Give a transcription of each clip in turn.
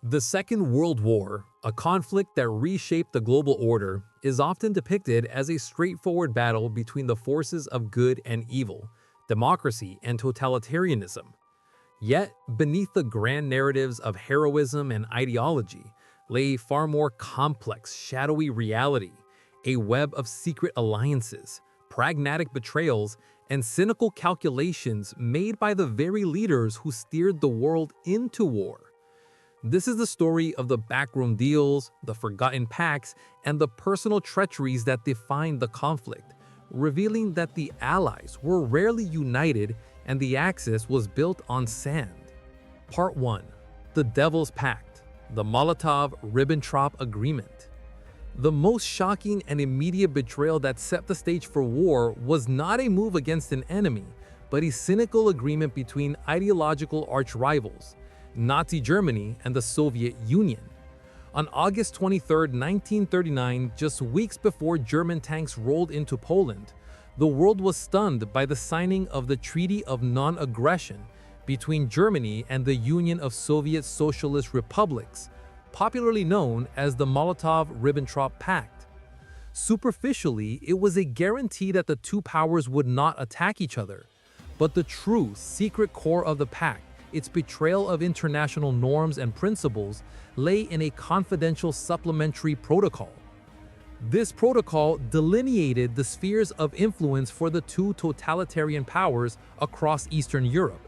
The Second World War, a conflict that reshaped the global order, is often depicted as a straightforward battle between the forces of good and evil, democracy and totalitarianism. Yet, beneath the grand narratives of heroism and ideology lay a far more complex, shadowy reality, a web of secret alliances, pragmatic betrayals, and cynical calculations made by the very leaders who steered the world into war. This is the story of the backroom deals, the forgotten pacts, and the personal treacheries that defined the conflict, revealing that the Allies were rarely united and the Axis was built on sand. Part 1. The Devil's Pact, the Molotov-Ribbentrop Agreement. The most shocking and immediate betrayal that set the stage for war was not a move against an enemy, but a cynical agreement between ideological arch-rivals, Nazi Germany and the Soviet Union. On August 23, 1939, just weeks before German tanks rolled into Poland, the world was stunned by the signing of the Treaty of Non-Aggression between Germany and the Union of Soviet Socialist Republics, popularly known as the Molotov-Ribbentrop Pact. Superficially, it was a guarantee that the two powers would not attack each other, but the true, secret core of the pact, its betrayal of international norms and principles, lay in a confidential supplementary protocol. This protocol delineated the spheres of influence for the two totalitarian powers across Eastern Europe.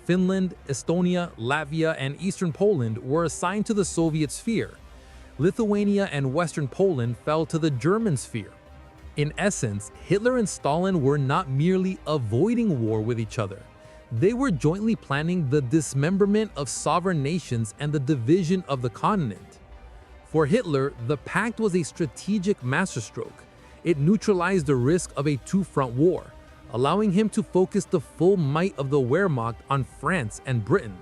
Finland, Estonia, Latvia, and Eastern Poland were assigned to the Soviet sphere. Lithuania and Western Poland fell to the German sphere. In essence, Hitler and Stalin were not merely avoiding war with each other. They were jointly planning the dismemberment of sovereign nations and the division of the continent. For Hitler, the pact was a strategic masterstroke. It neutralized the risk of a two-front war, allowing him to focus the full might of the Wehrmacht on France and Britain.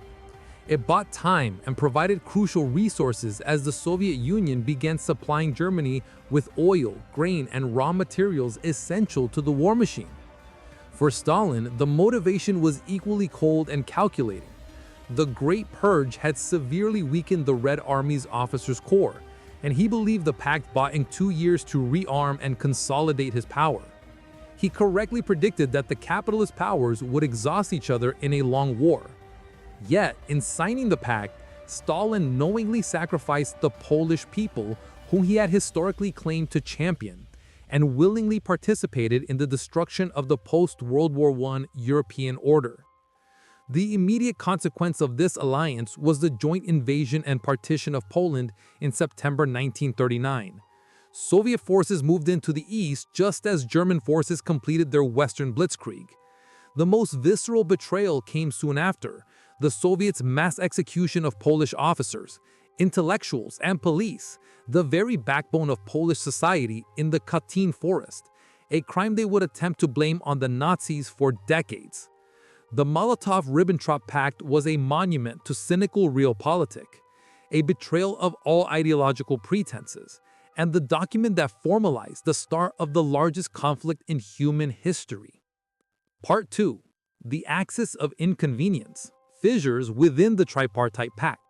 It bought time and provided crucial resources as the Soviet Union began supplying Germany with oil, grain, and raw materials essential to the war machine. For Stalin, the motivation was equally cold and calculating. The Great Purge had severely weakened the Red Army's officers' corps, and he believed the pact bought in 2 years to rearm and consolidate his power. He correctly predicted that the capitalist powers would exhaust each other in a long war. Yet, in signing the pact, Stalin knowingly sacrificed the Polish people, whom he had historically claimed to champion, and willingly participated in the destruction of the post-World War I European order. The immediate consequence of this alliance was the joint invasion and partition of Poland in September 1939. Soviet forces moved into the east just as German forces completed their Western Blitzkrieg. The most visceral betrayal came soon after, the Soviets' mass execution of Polish officers, intellectuals, and police, the very backbone of Polish society, in the Katyn forest, a crime they would attempt to blame on the Nazis for decades. The Molotov-Ribbentrop Pact was a monument to cynical realpolitik, a betrayal of all ideological pretenses, and the document that formalized the start of the largest conflict in human history. Part 2. The Axis of Inconvenience, Fissures within the Tripartite Pact.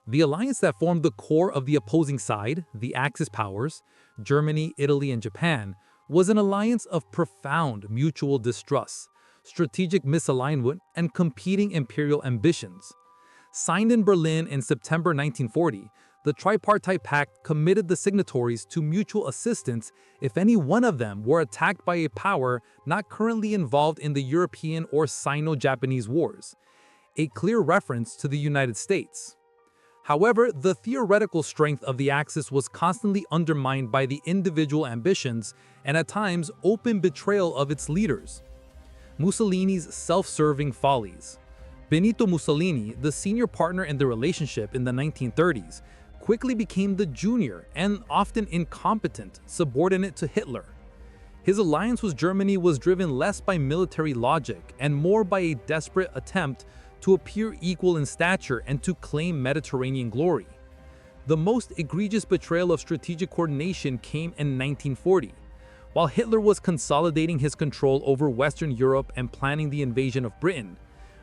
The alliance that formed the core of the opposing side, the Axis powers, Germany, Italy, and Japan, was an alliance of profound mutual distrust, strategic misalignment, and competing imperial ambitions. Signed in Berlin in September 1940, the Tripartite Pact committed the signatories to mutual assistance if any one of them were attacked by a power not currently involved in the European or Sino-Japanese wars, a clear reference to the United States. However, the theoretical strength of the Axis was constantly undermined by the individual ambitions and at times open betrayal of its leaders. Mussolini's self-serving follies. Benito Mussolini, the senior partner in the relationship in the 1930s, quickly became the junior and often incompetent subordinate to Hitler. His alliance with Germany was driven less by military logic and more by a desperate attempt to appear equal in stature and to claim Mediterranean glory. The most egregious betrayal of strategic coordination came in 1940. While Hitler was consolidating his control over Western Europe and planning the invasion of Britain,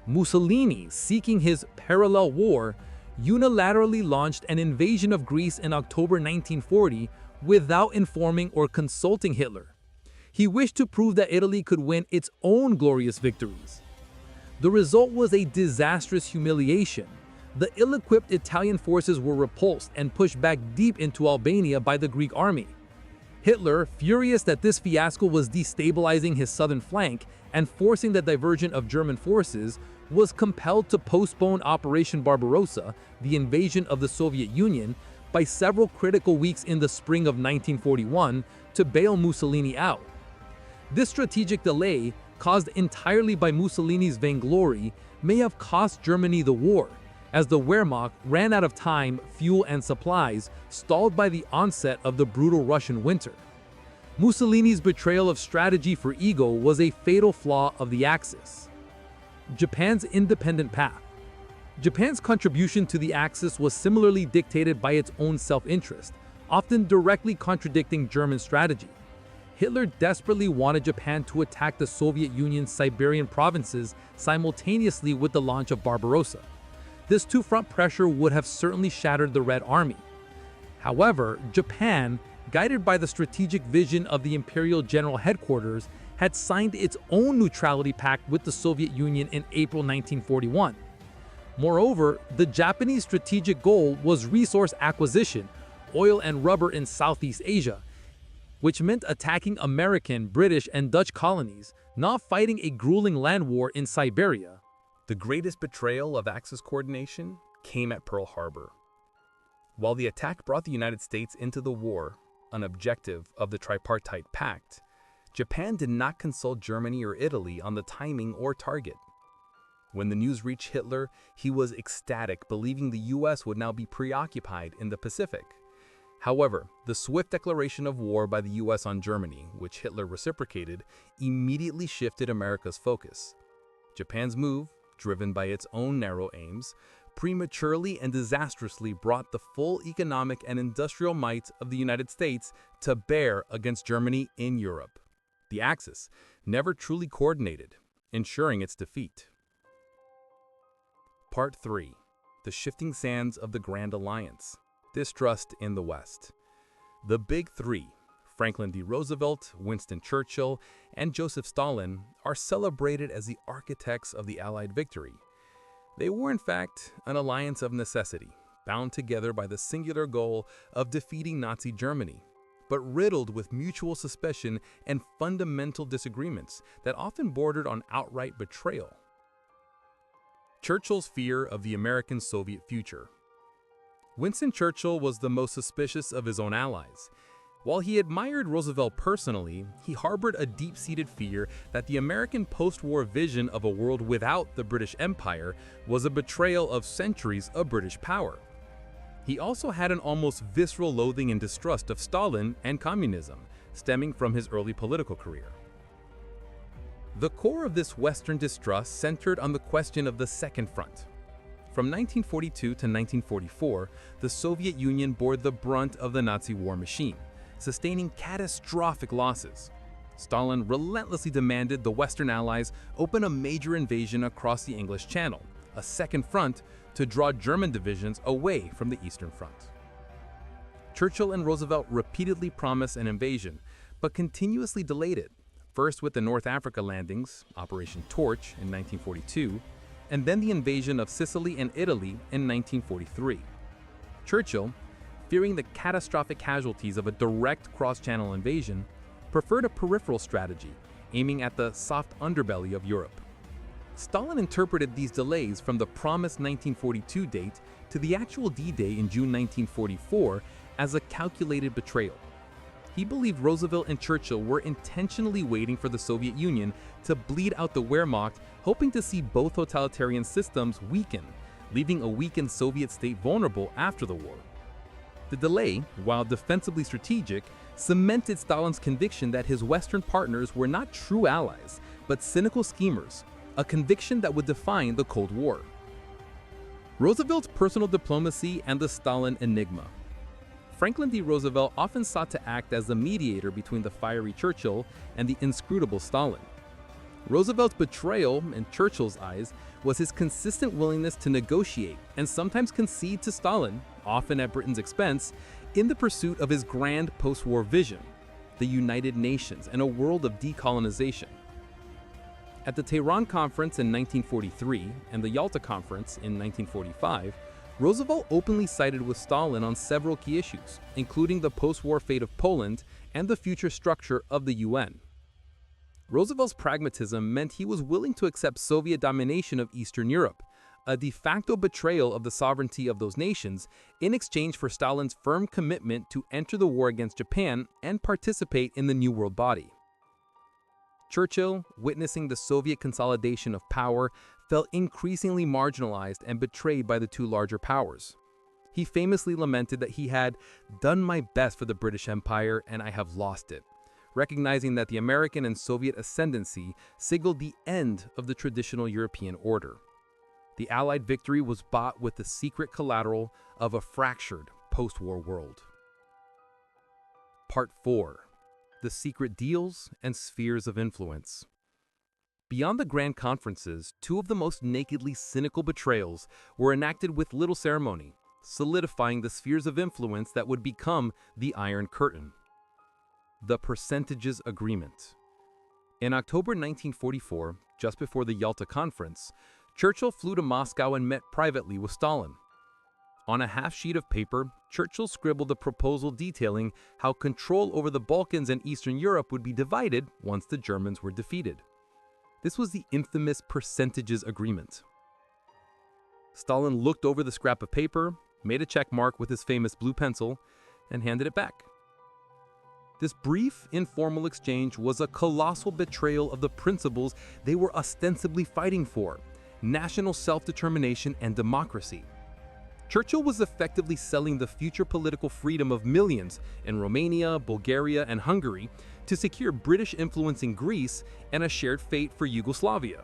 Mussolini, seeking his parallel war, unilaterally launched an invasion of Greece in October 1940 without informing or consulting Hitler. He wished to prove that Italy could win its own glorious victories. The result was a disastrous humiliation. The ill-equipped Italian forces were repulsed and pushed back deep into Albania by the Greek army. Hitler, furious that this fiasco was destabilizing his southern flank and forcing the diversion of German forces, was compelled to postpone Operation Barbarossa, the invasion of the Soviet Union, by several critical weeks in the spring of 1941 to bail Mussolini out. This strategic delay, caused entirely by Mussolini's vainglory, may have cost Germany the war, as the Wehrmacht ran out of time, fuel, and supplies, stalled by the onset of the brutal Russian winter. Mussolini's betrayal of strategy for ego was a fatal flaw of the Axis. Japan's independent path. Japan's contribution to the Axis was similarly dictated by its own self-interest, often directly contradicting German strategy. Hitler desperately wanted Japan to attack the Soviet Union's Siberian provinces simultaneously with the launch of Barbarossa. This two-front pressure would have certainly shattered the Red Army. However, Japan, guided by the strategic vision of the Imperial General Headquarters, had signed its own neutrality pact with the Soviet Union in April 1941. Moreover, the Japanese strategic goal was resource acquisition, oil and rubber in Southeast Asia, which meant attacking American, British, and Dutch colonies, not fighting a grueling land war in Siberia. The greatest betrayal of Axis coordination came at Pearl Harbor. While the attack brought the United States into the war, an objective of the tripartite pact, Japan did not consult Germany or Italy on the timing or target. When the news reached Hitler, he was ecstatic, believing the US would now be preoccupied in the Pacific. However, the swift declaration of war by the US on Germany, which Hitler reciprocated, immediately shifted America's focus. Japan's move, driven by its own narrow aims, prematurely and disastrously brought the full economic and industrial might of the United States to bear against Germany in Europe. The Axis never truly coordinated, ensuring its defeat. Part 3. The Shifting Sands of the Grand Alliance. Distrust in the West. The Big Three, Franklin D. Roosevelt, Winston Churchill, and Joseph Stalin, are celebrated as the architects of the Allied victory. They were, in fact, an alliance of necessity, bound together by the singular goal of defeating Nazi Germany, but riddled with mutual suspicion and fundamental disagreements that often bordered on outright betrayal. Churchill's fear of the American-Soviet future. Winston Churchill was the most suspicious of his own allies. While he admired Roosevelt personally, he harbored a deep-seated fear that the American post-war vision of a world without the British Empire was a betrayal of centuries of British power. He also had an almost visceral loathing and distrust of Stalin and communism, stemming from his early political career. The core of this Western distrust centered on the question of the Second Front. From 1942 to 1944, the Soviet Union bore the brunt of the Nazi war machine, sustaining catastrophic losses. Stalin relentlessly demanded the Western Allies open a major invasion across the English Channel, a second front, to draw German divisions away from the Eastern Front. Churchill and Roosevelt repeatedly promised an invasion, but continuously delayed it, first with the North Africa landings, Operation Torch in 1942, and then the invasion of Sicily and Italy in 1943. Churchill, fearing the catastrophic casualties of a direct cross-channel invasion, preferred a peripheral strategy, aiming at the soft underbelly of Europe. Stalin interpreted these delays from the promised 1942 date to the actual D-Day in June 1944 as a calculated betrayal. He believed Roosevelt and Churchill were intentionally waiting for the Soviet Union to bleed out the Wehrmacht, hoping to see both totalitarian systems weaken, leaving a weakened Soviet state vulnerable after the war. The delay, while defensively strategic, cemented Stalin's conviction that his Western partners were not true allies, but cynical schemers, a conviction that would define the Cold War. Roosevelt's personal diplomacy and the Stalin enigma. Franklin D. Roosevelt often sought to act as the mediator between the fiery Churchill and the inscrutable Stalin. Roosevelt's betrayal, in Churchill's eyes, was his consistent willingness to negotiate and sometimes concede to Stalin, often at Britain's expense, in the pursuit of his grand post-war vision, the United Nations and a world of decolonization. At the Tehran Conference in 1943 and the Yalta Conference in 1945, Roosevelt openly sided with Stalin on several key issues, including the post-war fate of Poland and the future structure of the UN. Roosevelt's pragmatism meant he was willing to accept Soviet domination of Eastern Europe, a de facto betrayal of the sovereignty of those nations, in exchange for Stalin's firm commitment to enter the war against Japan and participate in the New World Body. Churchill, witnessing the Soviet consolidation of power, felt increasingly marginalized and betrayed by the two larger powers. He famously lamented that he had done my best for the British Empire and I have lost it, recognizing that the American and Soviet ascendancy signaled the end of the traditional European order. The Allied victory was bought with the secret collateral of a fractured post-war world. Part 4. The Secret Deals and Spheres of Influence. Beyond the grand conferences, two of the most nakedly cynical betrayals were enacted with little ceremony, solidifying the spheres of influence that would become the Iron Curtain. The Percentages Agreement. In October 1944, just before the Yalta Conference, Churchill flew to Moscow and met privately with Stalin. On a half sheet of paper, Churchill scribbled a proposal detailing how control over the Balkans and Eastern Europe would be divided once the Germans were defeated. This was the infamous Percentages Agreement. Stalin looked over the scrap of paper, made a check mark with his famous blue pencil, and handed it back. This brief, informal exchange was a colossal betrayal of the principles they were ostensibly fighting for: national self-determination and democracy. Churchill was effectively selling the future political freedom of millions in Romania, Bulgaria, and Hungary to secure British influence in Greece and a shared fate for Yugoslavia.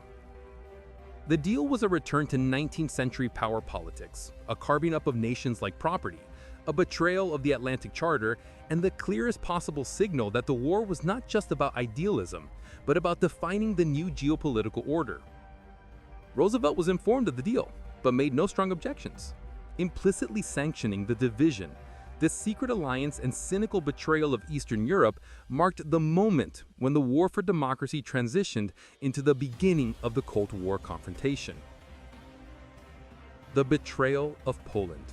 The deal was a return to 19th century power politics, a carving up of nations like property, a betrayal of the Atlantic Charter, and the clearest possible signal that the war was not just about idealism, but about defining the new geopolitical order. Roosevelt was informed of the deal, but made no strong objections. Implicitly sanctioning the division, this secret alliance and cynical betrayal of Eastern Europe marked the moment when the war for democracy transitioned into the beginning of the Cold War confrontation. The betrayal of Poland.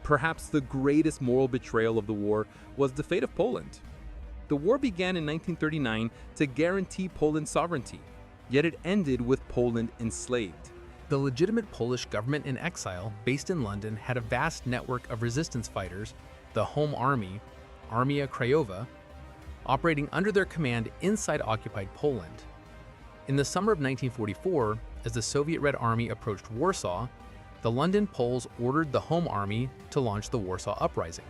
Perhaps the greatest moral betrayal of the war was the fate of Poland. The war began in 1939 to guarantee Poland's sovereignty, yet it ended with Poland enslaved. The legitimate Polish government in exile, based in London, had a vast network of resistance fighters, the Home Army, Armia Krajowa, operating under their command inside occupied Poland. In the summer of 1944, as the Soviet Red Army approached Warsaw, the London Poles ordered the Home Army to launch the Warsaw Uprising.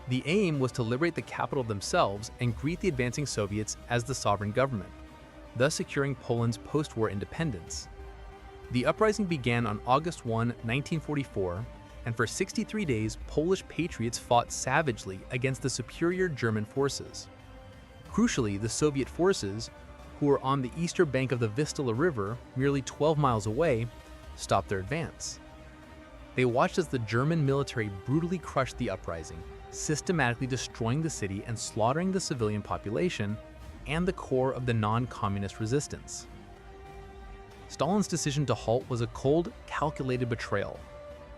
The aim was to liberate the capital themselves and greet the advancing Soviets as the sovereign government, thus securing Poland's post-war independence. The uprising began on August 1, 1944, and for 63 days, Polish patriots fought savagely against the superior German forces. Crucially, the Soviet forces, who were on the eastern bank of the Vistula River, merely 12 miles away, stopped their advance. They watched as the German military brutally crushed the uprising, systematically destroying the city and slaughtering the civilian population and the core of the non-communist resistance. Stalin's decision to halt was a cold, calculated betrayal.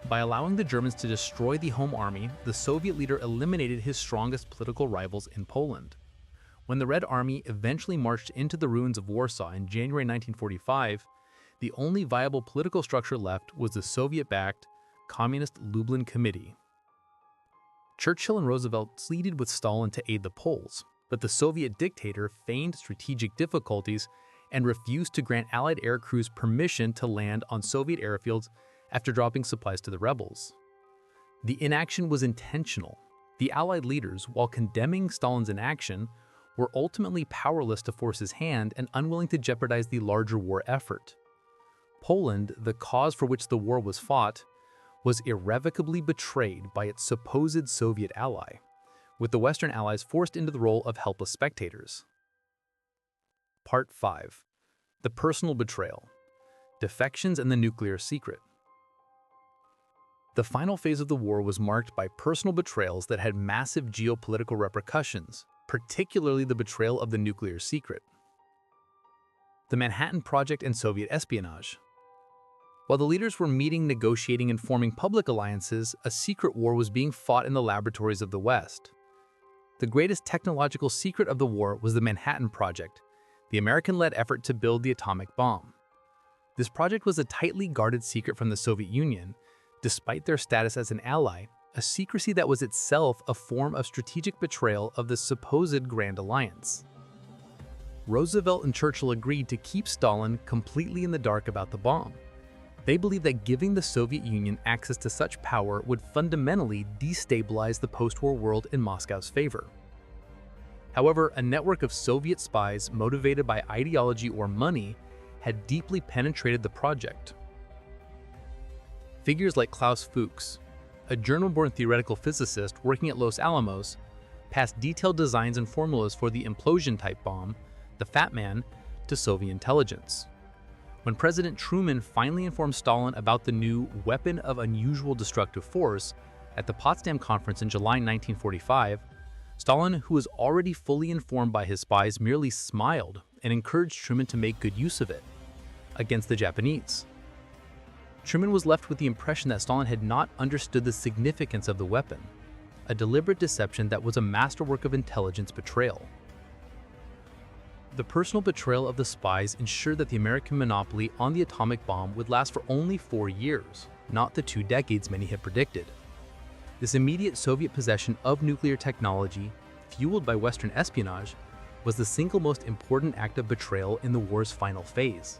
By allowing the Germans to destroy the Home Army, the Soviet leader eliminated his strongest political rivals in Poland. When the Red Army eventually marched into the ruins of Warsaw in January 1945, the only viable political structure left was the Soviet-backed Communist Lublin Committee. Churchill and Roosevelt pleaded with Stalin to aid the Poles, but the Soviet dictator feigned strategic difficulties and refused to grant Allied air crews permission to land on Soviet airfields after dropping supplies to the rebels. The inaction was intentional. The Allied leaders, while condemning Stalin's inaction, were ultimately powerless to force his hand and unwilling to jeopardize the larger war effort. Poland, the cause for which the war was fought, was irrevocably betrayed by its supposed Soviet ally, with the Western Allies forced into the role of helpless spectators. Part 5. The Personal Betrayal. Defections and the Nuclear Secret. The final phase of the war was marked by personal betrayals that had massive geopolitical repercussions, particularly the betrayal of the nuclear secret. The Manhattan Project and Soviet espionage. While the leaders were meeting, negotiating, and forming public alliances, a secret war was being fought in the laboratories of the West. The greatest technological secret of the war was the Manhattan Project, the American-led effort to build the atomic bomb. This project was a tightly guarded secret from the Soviet Union, despite their status as an ally, a secrecy that was itself a form of strategic betrayal of the supposed Grand Alliance. Roosevelt and Churchill agreed to keep Stalin completely in the dark about the bomb. They believed that giving the Soviet Union access to such power would fundamentally destabilize the post-war world in Moscow's favor. However, a network of Soviet spies motivated by ideology or money had deeply penetrated the project. Figures like Klaus Fuchs, a German-born theoretical physicist working at Los Alamos, passed detailed designs and formulas for the implosion-type bomb, the Fat Man, to Soviet intelligence. When President Truman finally informed Stalin about the new weapon of unusual destructive force at the Potsdam Conference in July 1945, Stalin, who was already fully informed by his spies, merely smiled and encouraged Truman to make good use of it against the Japanese. Truman was left with the impression that Stalin had not understood the significance of the weapon, a deliberate deception that was a masterwork of intelligence betrayal. The personal betrayal of the spies ensured that the American monopoly on the atomic bomb would last for only 4 years, not the 2 decades many had predicted. This immediate Soviet possession of nuclear technology, fueled by Western espionage, was the single most important act of betrayal in the war's final phase,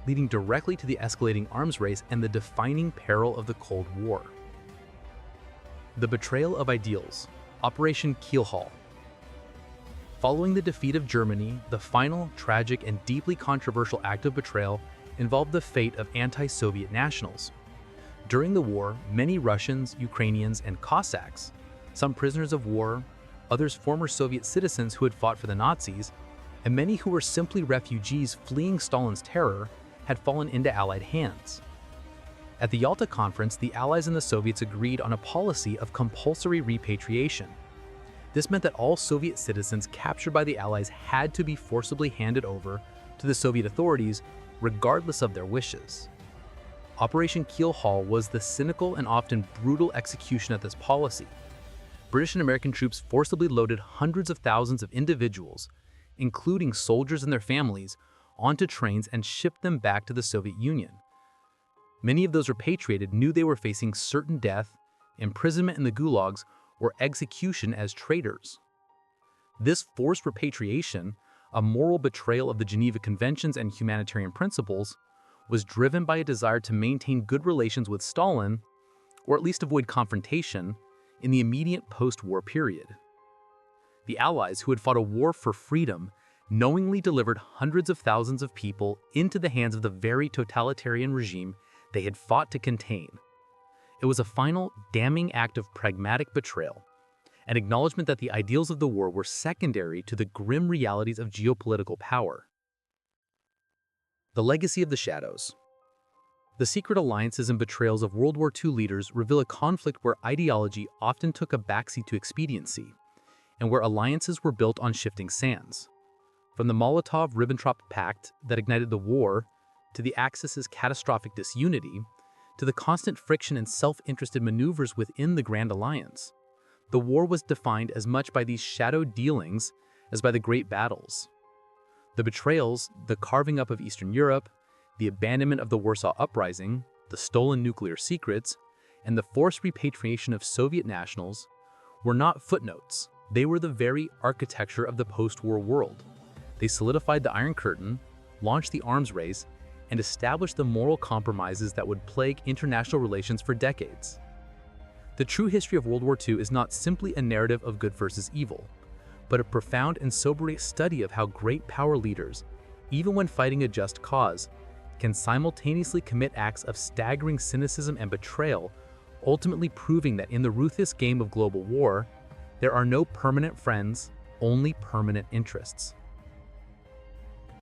leading directly to the escalating arms race and the defining peril of the Cold War. The Betrayal of Ideals, Operation Keelhaul. Following the defeat of Germany, the final, tragic, and deeply controversial act of betrayal involved the fate of anti-Soviet nationals. During the war, many Russians, Ukrainians, and Cossacks, some prisoners of war, others former Soviet citizens who had fought for the Nazis, and many who were simply refugees fleeing Stalin's terror, had fallen into Allied hands. At the Yalta Conference, the Allies and the Soviets agreed on a policy of compulsory repatriation. This meant that all Soviet citizens captured by the Allies had to be forcibly handed over to the Soviet authorities, regardless of their wishes. Operation Keelhaul was the cynical and often brutal execution of this policy. British and American troops forcibly loaded hundreds of thousands of individuals, including soldiers and their families, onto trains and shipped them back to the Soviet Union. Many of those repatriated knew they were facing certain death, imprisonment in the gulags, or execution as traitors. This forced repatriation, a moral betrayal of the Geneva Conventions and humanitarian principles, was driven by a desire to maintain good relations with Stalin, or at least avoid confrontation, in the immediate post-war period. The Allies, who had fought a war for freedom, knowingly delivered hundreds of thousands of people into the hands of the very totalitarian regime they had fought to contain. It was a final, damning act of pragmatic betrayal, an acknowledgement that the ideals of the war were secondary to the grim realities of geopolitical power. The Legacy of the Shadows. The secret alliances and betrayals of World War II leaders reveal a conflict where ideology often took a backseat to expediency, and where alliances were built on shifting sands. From the Molotov-Ribbentrop Pact that ignited the war, to the Axis's catastrophic disunity, to the constant friction and self-interested maneuvers within the Grand Alliance, the war was defined as much by these shadow dealings as by the great battles. The betrayals, the carving up of Eastern Europe, the abandonment of the Warsaw Uprising, the stolen nuclear secrets, and the forced repatriation of Soviet nationals were not footnotes. They were the very architecture of the post-war world. They solidified the Iron Curtain, launched the arms race, and established the moral compromises that would plague international relations for decades. The true history of World War II is not simply a narrative of good versus evil, but a profound and sobering study of how great power leaders, even when fighting a just cause, can simultaneously commit acts of staggering cynicism and betrayal, ultimately proving that in the ruthless game of global war, there are no permanent friends, only permanent interests.